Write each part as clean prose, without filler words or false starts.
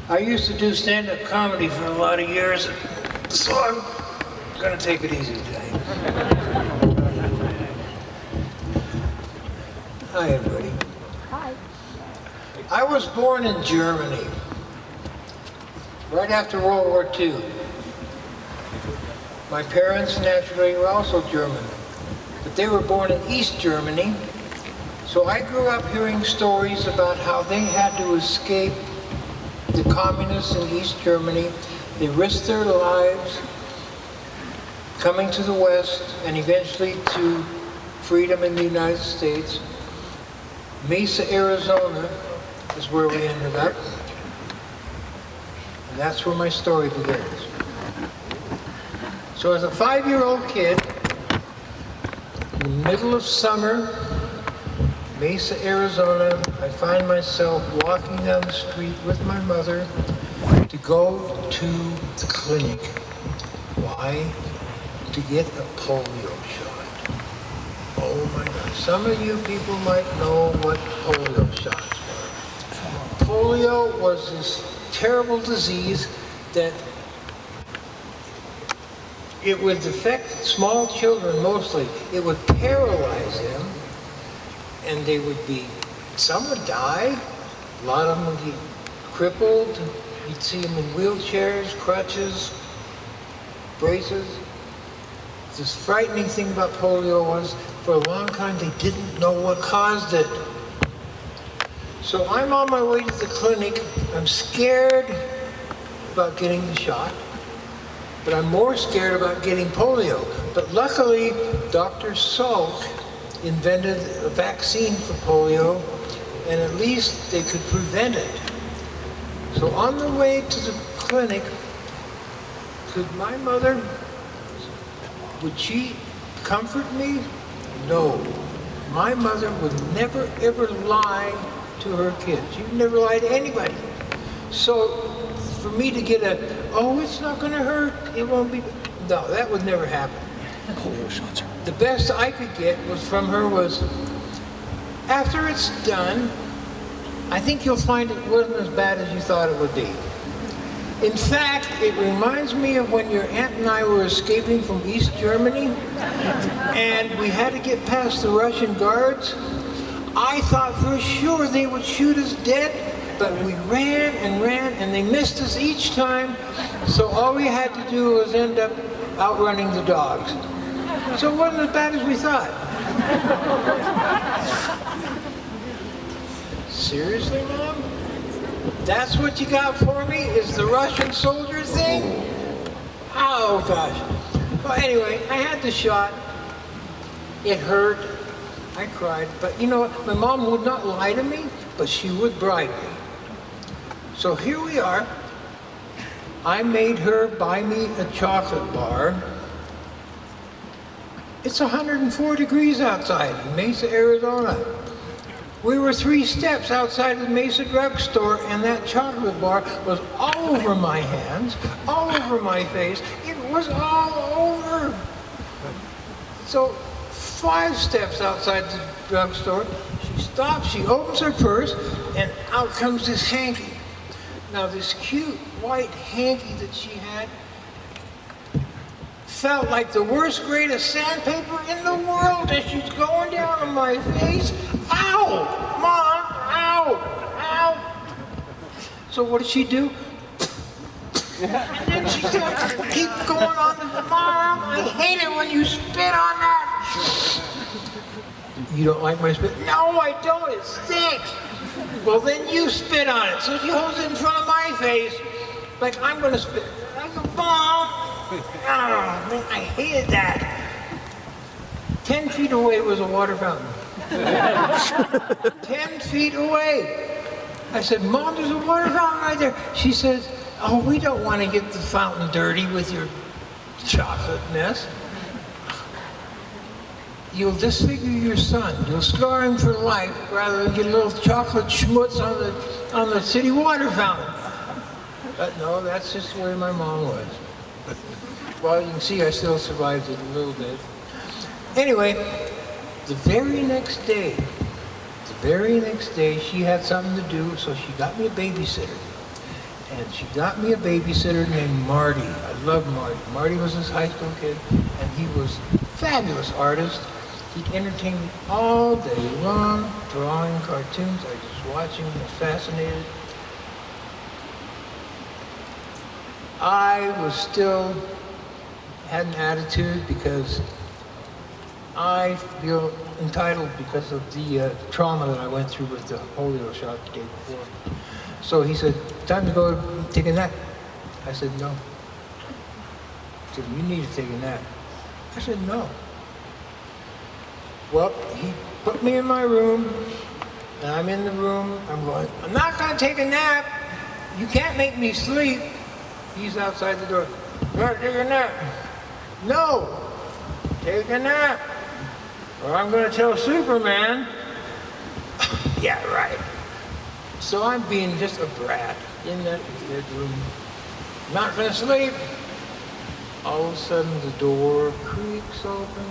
I used to do stand-up comedy for a lot of years, so I'm gonna take it easy today. Hi, everybody. Hi. I was born in Germany, right after World War II. My parents, naturally, were also German, but they were born in East Germany, so I grew up hearing stories about how they had to escape the communists in East Germany. They risked their lives coming to the West and eventually to freedom in the United States. Mesa, Arizona is where we ended up. And that's where my story begins. So as a 5-year-old kid, in the middle of summer, Mesa, Arizona, I find myself walking down the street with my mother to go to the clinic. Why? To get a polio shot. Oh my God. Some of you people might know what polio shots were. Polio was this terrible disease that it would affect small children mostly. It would paralyze them, and they would be, some would die, a lot of them would be crippled. You'd see them in wheelchairs, crutches, braces. This frightening thing about polio was, for a long time, they didn't know what caused it. So I'm on my way to the clinic. I'm scared about getting the shot, but I'm more scared about getting polio. But luckily, Dr. Salk invented a vaccine for polio, and at least they could prevent it. So on the way to the clinic, could my mother, would she comfort me? No. My mother would never ever lie to her kids. She would never lie to anybody. So for me to get oh, it's not gonna hurt, it won't be, no, that would never happen. Polio shots. The best I could get was from her was, after it's done, I think you'll find it wasn't as bad as you thought it would be. In fact, it reminds me of when your aunt and I were escaping from East Germany, and we had to get past the Russian guards. I thought for sure they would shoot us dead, but we ran and ran, and they missed us each time, so all we had to do was end up outrunning the dogs. So it wasn't as bad as we thought. Seriously, Mom? That's what you got for me, is the Russian soldier thing? Oh, gosh. Well, anyway, I had the shot. It hurt. I cried. But you know what? My mom would not lie to me, but she would bribe me. So here we are. I made her buy me a chocolate bar. It's 104 degrees outside in Mesa, Arizona. We were 3 steps outside of the Mesa drugstore, and that chocolate bar was all over my hands, all over my face. It was all over. So 5 steps outside the drugstore, she stops, she opens her purse, and out comes this hanky. Now this cute white hanky that she had felt like the worst grade of sandpaper in the world as she's going down on my face. Ow! Mom! Ow! Ow! So what did she do? And then she started to keep going on. Mom, I hate it when you spit on that. You don't like my spit? No, I don't. It stinks. Well, then you spit on it. So she holds it in front of my face, like I'm going to spit. I go, Mom. Oh, man, I hated that. 10 feet away was a water fountain. 10 feet away. I said, Mom, there's a water fountain right there. She says, oh, we don't want to get the fountain dirty with your chocolate mess. You'll disfigure your son. You'll scar him for life rather than get a little chocolate schmutz on the city water fountain. But no, that's just the way my mom was. Well, you can see I still survived it a little bit. Anyway, the very next day, she had something to do, so she got me a babysitter. And she got me a babysitter named Marty. I love Marty. Marty was this high school kid, and he was a fabulous artist. He'd entertain me all day long, drawing cartoons. I was just watching him, was fascinated. I was still, had an attitude because I feel entitled because of the trauma that I went through with the polio shot the day before. So he said, time to go take a nap. I said, no. He said, you need to take a nap. I said, no. Well, he put me in my room, and I'm in the room. I'm going, I'm not going to take a nap. You can't make me sleep. He's outside the door. You want to take a nap? No. Take a nap. Or I'm going to tell Superman. Yeah, right. So I'm being just a brat in that bedroom. Not going to sleep. All of a sudden the door creaks open.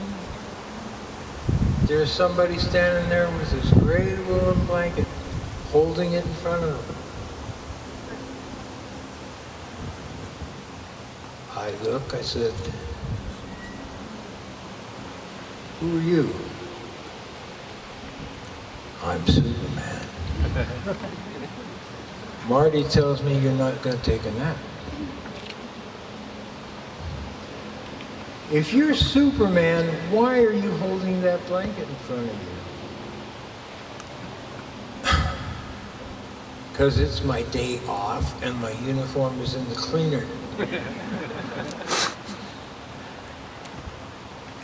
There's somebody standing there with this gray woolen blanket, holding it in front of them. I look, I said, who are you? I'm Superman. Marty tells me you're not going to take a nap. If you're Superman, why are you holding that blanket in front of you? Because it's my day off and my uniform is in the cleaner.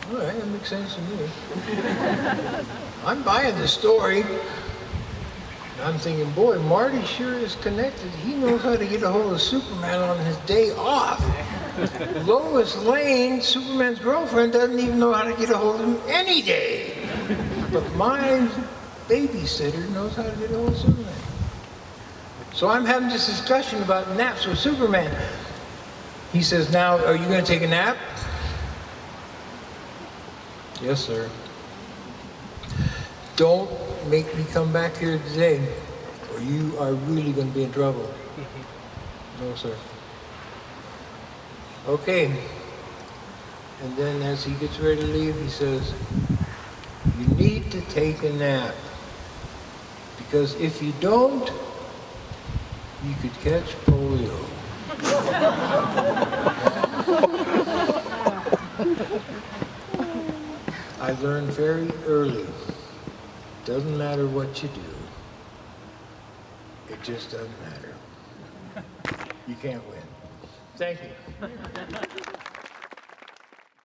All right, that makes sense to me. I'm buying the story. I'm thinking, boy, Marty sure is connected. He knows how to get a hold of Superman on his day off. Lois Lane, Superman's girlfriend, doesn't even know how to get a hold of him any day. But my babysitter knows how to get a hold of Superman. So I'm having this discussion about naps with Superman. He says, now, are you going to take a nap? Yes, sir. Don't make me come back here today, or you are really going to be in trouble. No, sir. Okay. And then as he gets ready to leave, he says, you need to take a nap. Because if you don't, you could catch polio. I learned very early, doesn't matter what you do, it just doesn't matter. You can't win. Thank you.